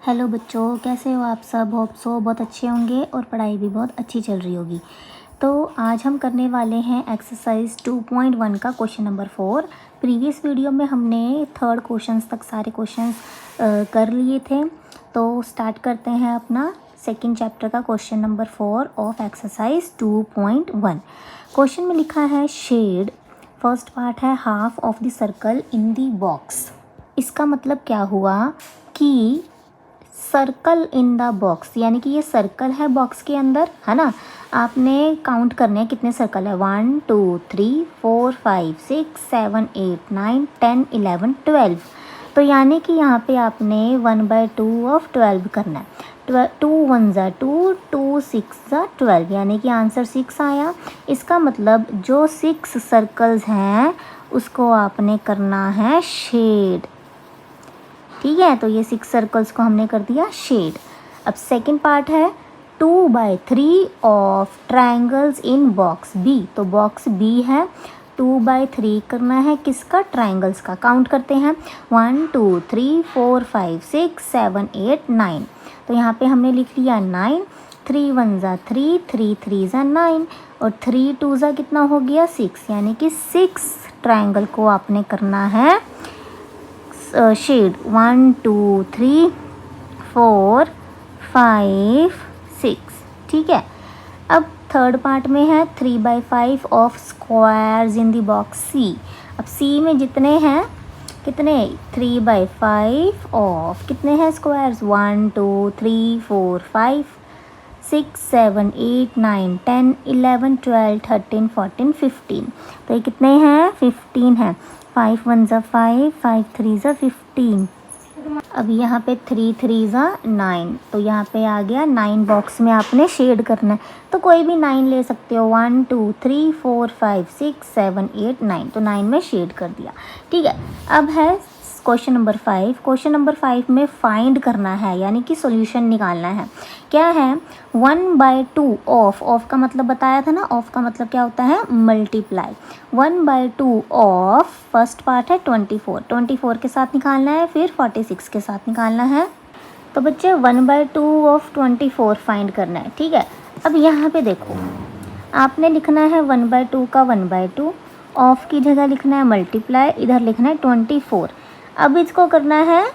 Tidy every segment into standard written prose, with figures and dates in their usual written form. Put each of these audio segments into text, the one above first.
Hello बच्चों, कैसे हो आप सब। होप सो बहुत अच्छे होंगे और पढ़ाई भी बहुत अच्छी चल रही होगी। तो आज हम करने वाले हैं एक्सरसाइज 2.1 का क्वेश्चन नंबर 4। प्रीवियस वीडियो में हमने थर्ड क्वेश्चंस तक सारे क्वेश्चंस कर लिए थे। तो स्टार्ट करते हैं अपना सेकंड चैप्टर का question number 4 of exercise 2.1। Question में लिखा है शेड। फर्स्ट पार्ट है half of the circle in the box. इसका मतलब क्या हुआ कि सर्कल इन द बॉक्स, यानी कि ये सर्कल है बॉक्स के अंदर, है ना। आपने काउंट करने हैं कितने सर्कल है। 1 2 3 4 5 6 7 8 9 10 11 12। तो यानी कि यहाँ पे आपने 1/2 ऑफ 12 करना है। 2 1 ज़ा 2 2 6 ज़ा 12, यानी कि आंसर 6 आया। इसका मतलब जो 6 सर्कल्स हैं उसको आपने करना है शेड। ठीक है, तो ये 6 सर्कल्स को हमने कर दिया शेड। अब सेकंड पार्ट है 2/3 of triangles in box B. तो बॉक्स बी है, 2/3 करना है किसका, ट्रायंगल्स का। काउंट करते हैं 1 2 3 4 5 6 7 8 9। तो यहाँ पे हमने लिख लिया 9। 3 1 ज़ा 3 3 3 ज़ा 9 और 3 2 ज़ा कितना हो गया 6, यानी कि 6 ट्रायंगल को आपने करना है शेड। 1 2 3 4 5 6। ठीक है। अब थर्ड पार्ट में है 3/5 of squares in the box C. अब सी में जितने हैं, कितने 3/5 ऑफ कितने हैं स्क्वायर्स, 1 2 3 4 5 6 7 8 9 10 11 12 13 14 15। तो ये कितने हैं, 15 हैं। 5 1 ज़ा 5 5 3 ज़ा 15। अब यहाँ पे 3 3 ज़ा 9, तो यहाँ पे आ गया 9 बॉक्स में आपने शेड करना है। तो कोई भी 9 ले सकते हो, 1 2 3 4 5 6 7 8 9। तो 9 में शेड कर दिया। ठीक है। अब है क्वेश्चन नंबर 5। क्वेश्चन नंबर 5 में फाइंड करना है, यानी कि सॉल्यूशन निकालना है। क्या है, 1/2 ऑफ का मतलब बताया था ना। ऑफ का मतलब क्या होता है, मल्टीप्लाई। 1/2 ऑफ फर्स्ट पार्ट है 24 के साथ निकालना है, फिर 46 के साथ निकालना है। तो बच्चे 1/2 ऑफ 24 फाइंड करना है। ठीक है। अब यहाँ पे देखो, आपने लिखना है 1/2 का 1/2, ऑफ की जगह लिखना है मल्टीप्लाई, इधर लिखना है 24। अब इसको करना है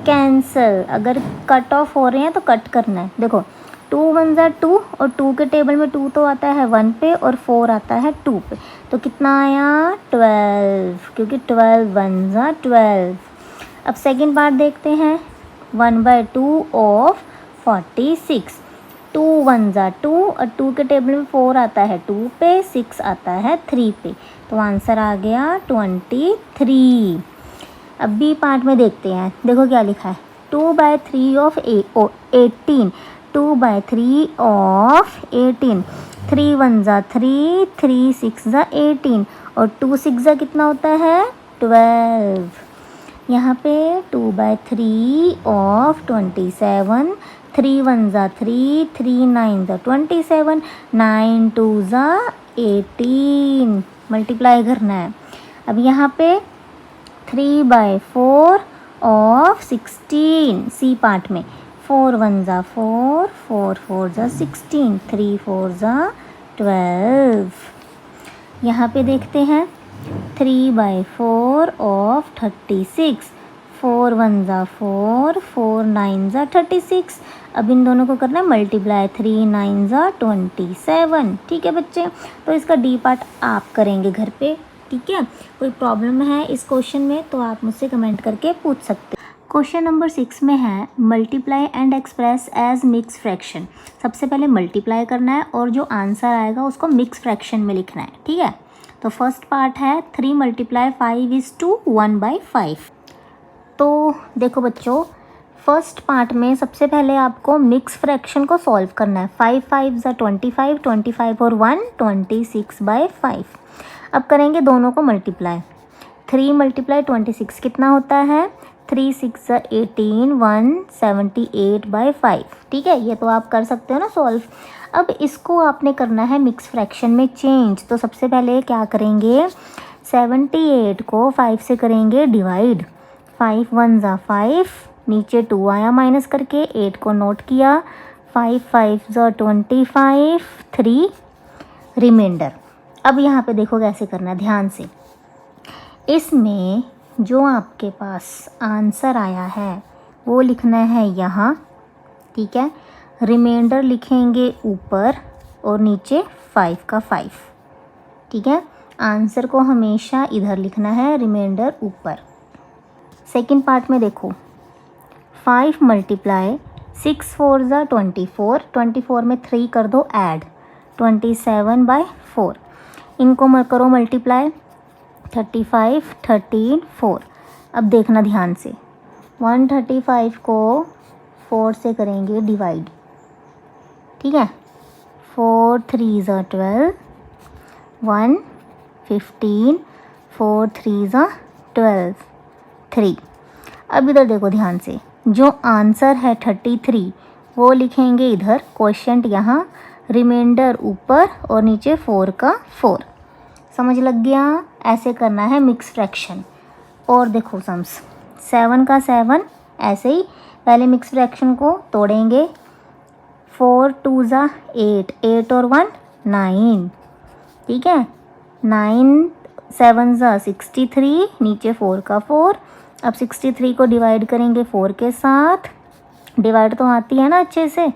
कैंसिल। अगर कट ऑफ हो रहे हैं तो कट करना है। देखो 2 1 ज़ा 2 और 2 के टेबल में 2 तो आता है 1 पे और 4 आता है 2 पे। तो कितना आया 12, क्योंकि 12 1 ज़ा 12। अब सेकंड पार्ट देखते हैं 1/2 ऑफ 46। 2 1 ज़ा 2 और 2 के टेबल में 4 आता है 2 पे, 6 आता है 3 पे। तो आंसर आ गया 23। अब बी पार्ट में देखते हैं। देखो क्या लिखा है, 2/3 ऑफ 18। 2/3 ऑफ 18। 3 1 ज़ा 3 3 6 ज़ा 18 और 2 6 ज़ा कितना होता है 12। यहाँ पे 2/3 ऑफ 27। 3 1 ज़ा 3 3 9 ज़ा 27 9 2 ज़ा 18। मल्टीप्लाई करना है। अब यहाँ पे 3/4 ऑफ 16 सी पार्ट में। 4 1 ज़ा 4 4 4 ज़ा 16 3 4 ज़ा 12। यहाँ पे देखते हैं 3/4 ऑफ 36। 4 1 ज़ा 4 4 9 ज़ा 36। अब इन दोनों को करना है मल्टीप्लाई, 3 9 ज़ा 27। ठीक है बच्चे, तो इसका डी पार्ट आप करेंगे घर पे। ठीक है। कोई प्रॉब्लम है इस क्वेश्चन में तो आप मुझसे कमेंट करके पूछ सकते हैं। क्वेश्चन नंबर 6 में है multiply and express as mix fraction. सबसे पहले मल्टीप्लाई करना है और जो आंसर आएगा उसको मिक्स फ्रैक्शन में लिखना है। ठीक है। तो फर्स्ट पार्ट है 3 × 5 = 1/5। तो देखो बच्चों, फर्स्ट पार्ट में सबसे पहले आपको मिक्स फ्रैक्शन को सॉल्व करना है। 5 5 ज़ा 25 25 और 1 26/5। अब करेंगे दोनों को मल्टीप्लाई। 3 × 26 कितना होता है, 3 6 ज़ा 18 178/5। ठीक है, ये तो आप कर सकते हो ना सॉल्व। अब इसको आपने करना है मिक्स फ्रैक्शन में चेंज। तो सबसे पहले क्या करेंगे, 78 को 5 से करेंगे डिवाइड। 5 1 ज़ा 5 नीचे 2 आया माइनस करके, 8 को नोट किया, 5 5 ज़ा 25, 3 रिमाइंडर। अब यहाँ पे देखो कैसे करना है ध्यान से। इसमें जो आपके पास आंसर आया है वो लिखना है यहाँ, ठीक है। रिमाइंडर लिखेंगे ऊपर और नीचे 5 का 5, ठीक है। आंसर को हमेशा इधर लिखना है, रिमाइंडर ऊपर। सेकंड पार्ट में देखो, 5 मल्टीप्लाई 6 4 ज़ा 24, 24 में 3 कर दो ऐड, 27/4। इनको करो मल्टीप्लाई, 35 13 4। अब देखना ध्यान से, 135 को 4 से करेंगे डिवाइड, ठीक है। 4 3 ज़ा 12, 1 15, 4 3 ज़ा 12, 3। अब इधर देखो ध्यान से, जो आंसर है 33 वो लिखेंगे इधर, क्वोशिएंट यहाँ, रिमाइंडर ऊपर और नीचे 4 का 4। समझ लग गया? ऐसे करना है मिक्स फ्रैक्शन। और देखो सम्स, 7 का 7 ऐसे ही पहले मिक्स फ्रैक्शन को तोड़ेंगे, 4 2 ज़ा 8, 8 और 1 9, ठीक है। 9 7 ज़ा 63, नीचे 4 का 4। अब 63 को डिवाइड करेंगे 4 के साथ, डिवाइड तो आती है ना अच्छे से।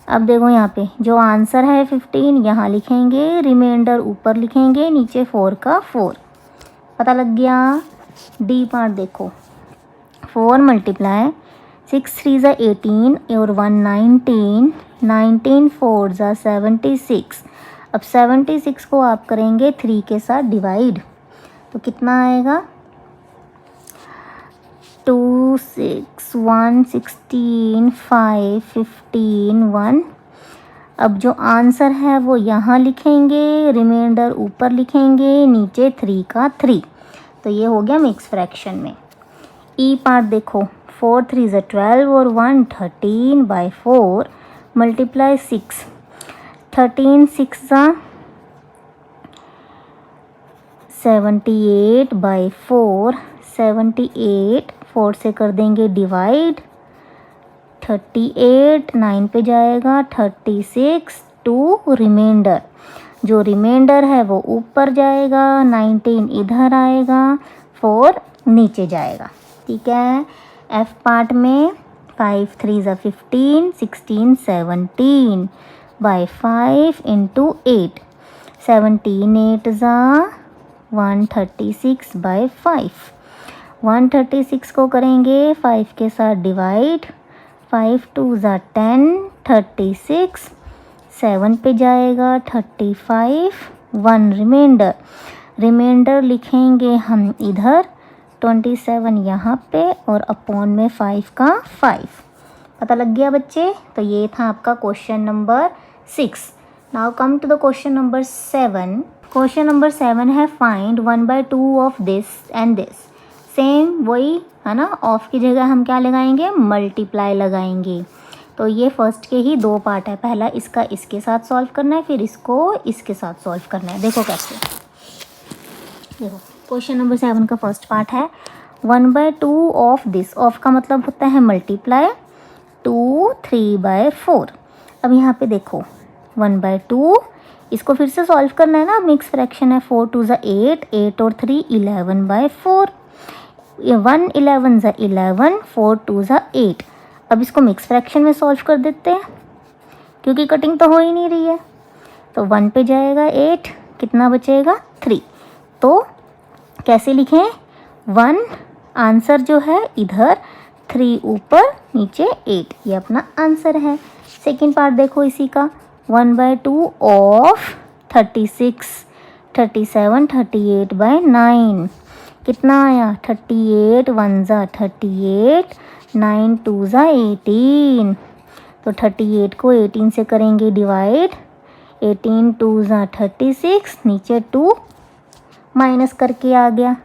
अब देखो यहाँ पे जो आंसर है 15 यहाँ लिखेंगे, रिमाइंडर ऊपर लिखेंगे, नीचे 4 का 4। पता लग गया? डी पार्ट देखो, 4 मल्टीप्लाई 6 3 ज़ा 18 और 1 19, 19 4 ज़ा 76। अब 76 को आप करेंगे 3 के साथ डिवाइड, तो कितना आएगा? 2 6 1 16 5 15 1। अब जो आंसर है वो यहाँ लिखेंगे, रिमाइंडर ऊपर लिखेंगे, नीचे 3 का 3। तो ये हो गया मिक्स फ्रैक्शन में। ई पार्ट देखो, 4 3 ज़ा 12 और 1 13/4 मल्टीप्लाई 6, 13 6 ज़ा 78/4, 78 4 से कर देंगे डिवाइड, 38 9 पे जाएगा, 36 2 रिमाइंडर। जो रिमाइंडर है वो ऊपर जाएगा, 19 इधर आएगा, 4 नीचे जाएगा, ठीक है। एफ पार्ट में 5 3 ज़ा 15, 16 17/5 इंटू 8, 17 8 ज़ा 136/5। 136 को करेंगे 5 के साथ डिवाइड, 5 2 ज़ा 10, 36 7 पे जाएगा, 35 1 रिमाइंडर। रिमाइंडर लिखेंगे हम इधर, 27 यहाँ पे और अपॉन में 5 का 5। पता लग गया बच्चे? तो ये था आपका question number 6। Now come to the question number 7। Question number 7 है find 1/2 of this and this. Same वही है ना, ऑफ की जगह हम क्या लगाएंगे? मल्टीप्लाई लगाएंगे। तो ये फर्स्ट के ही 2 पार्ट है, पहला इसका इसके साथ सॉल्व करना है, फिर इसको इसके साथ सॉल्व करना है। देखो कैसे, देखो क्वेश्चन नंबर 7 का फर्स्ट पार्ट है 1/2 ऑफ दिस। ऑफ का मतलब होता है मल्टीप्लाई, 2 3/4। अब यहाँ पे देखो 1/2, इसको फिर से सॉल्व करना है ना, मिक्स फ्रैक्शन है, 4 2 ज़ा 8, 8 और 3 11/4, 1 11 ज़ा 11, 4 2 ज़ा 8। अब इसको मिक्स फ्रैक्शन में सॉल्व कर देते हैं, क्योंकि कटिंग तो हो ही नहीं रही है। तो 1 पे जाएगा 8, कितना बचेगा? 3। तो कैसे लिखें? 1 आंसर जो है इधर, 3 ऊपर, नीचे 8, ये अपना आंसर है। सेकंड पार्ट देखो इसी का, 1/2 ऑफ 36 37 38/9, कितना आया? 38 1 ज़ा 38, 9 2 ज़ा 18। तो 38 को 18 से करेंगे डिवाइड, 18 2 ज़ा 36, नीचे 2 माइनस करके आ गया,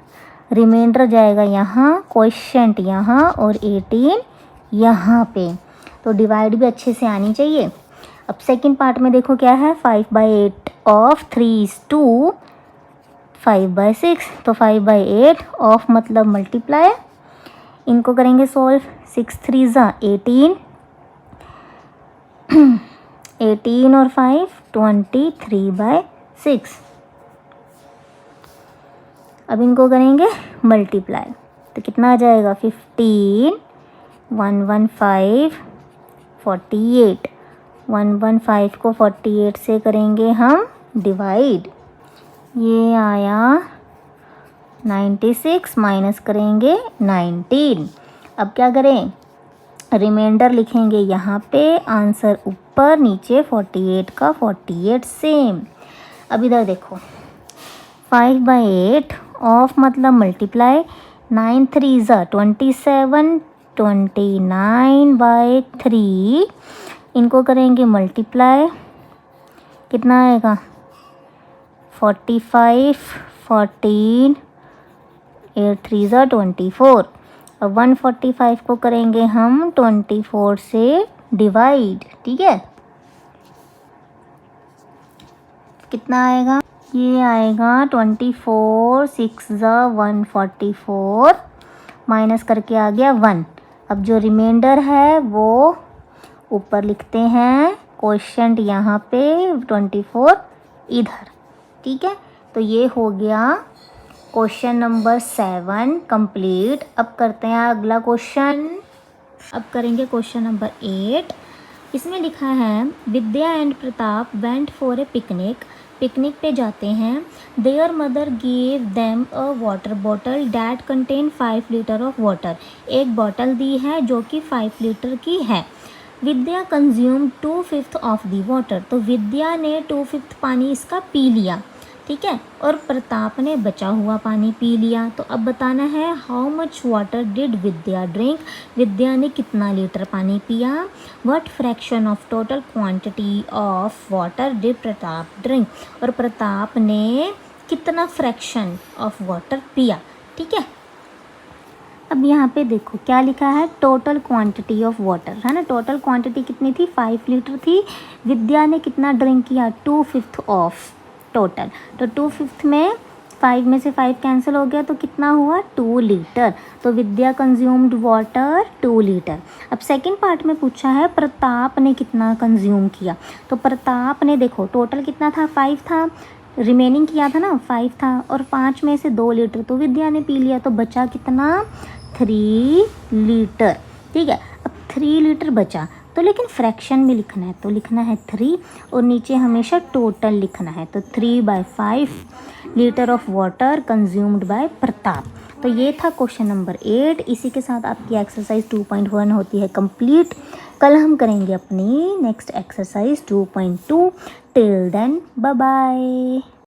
रिमाइंडर जाएगा यहाँ, क्वोशिएंट यहाँ और 18 यहाँ पे। तो डिवाइड भी अच्छे से आनी चाहिए। अब सेकंड पार्ट में देखो क्या है, 5/8 ऑफ 3 is 2, 5/6, तो 5/8 ऑफ मतलब मल्टीप्लाई, इनको करेंगे सॉल्व। 6 3 ज़ा 18, 18 और 5 23/6। अब इनको करेंगे मल्टीप्लाई, तो कितना आ जाएगा 15, 115 48, 115 को 48 से करेंगे हम डिवाइड, ये आया 96 माइनस करेंगे 19। अब क्या करें, रिमाइंडर लिखेंगे यहाँ पे, आंसर ऊपर, नीचे 48 का 48 सेम। अब इधर देखो 5/8 ऑफ मतलब मल्टीप्लाई, 9 3 ज़ा 27, 29/3, इनको करेंगे मल्टीप्लाई, कितना आएगा 45, 14, 8 3 ज़ा 24। अब 145 को करेंगे हम 24 से डिवाइड, ठीक है, कितना आएगा, ये आएगा 24, 6 ज़ा 144, माइनस करके आ गया 1। अब जो रिमाइंडर है वो ऊपर लिखते हैं, क्वोशिएंट यहाँ पे, 24 इधर, ठीक है। तो ये हो गया क्वेश्चन नंबर 7 कंप्लीट। अब करते हैं अगला क्वेश्चन। अब करेंगे क्वेश्चन नंबर 8। इसमें लिखा है Vidya and Pratap went for a picnic, picnic पे जाते हैं। Their mother give them a water bottle that contain 5 litre of water, एक बॉटल दी है जो कि 5 लीटर की है। Vidya consume 2/5 of the water, तो विद्या ने 2/5 पानी इसका पी लिया, ठीक है, और प्रताप ने बचा हुआ पानी पी लिया। तो अब बताना है how much water did Vidya drink, Vidya ने कितना लीटर पानी पिया। What fraction of total quantity of water did Pratap drink, और प्रताप ने कितना फ्रैक्शन ऑफ वाटर पिया, ठीक है। अब यहाँ पे देखो क्या लिखा है, टोटल क्वांटिटी ऑफ वाटर, है ना, टोटल क्वांटिटी कितनी थी 5 लीटर थी। विद्या ने कितना ड्रिंक किया 2/5 ऑफ टोटल, तो 2/5 में 5 में से 5 कैंसिल हो गया, तो कितना हुआ 2 लीटर। तो विद्या कंज्यूम्ड वाटर 2 लीटर। अब सेकंड पार्ट में पूछा है प्रताप ने कितना कंज्यूम किया, तो प्रताप ने देखो टोटल कितना था 5 था, रिमेनिंग किया था ना 5 था, और 5 में से 2 लीटर तो विद्या ने पी लिया, तो बचा कितना 3 लीटर, ठीक है। अब 3 लीटर बचा, तो लेकिन फ्रैक्शन में लिखना है, तो लिखना है 3, और नीचे हमेशा टोटल लिखना है, तो 3/5 litre of water consumed by Pratap. तो ये था क्वेश्चन नंबर 8। इसी के साथ आपकी एक्सरसाइज 2.1 होती है कंप्लीट। कल हम करेंगे अपनी next exercise 2.2। Till then bye bye.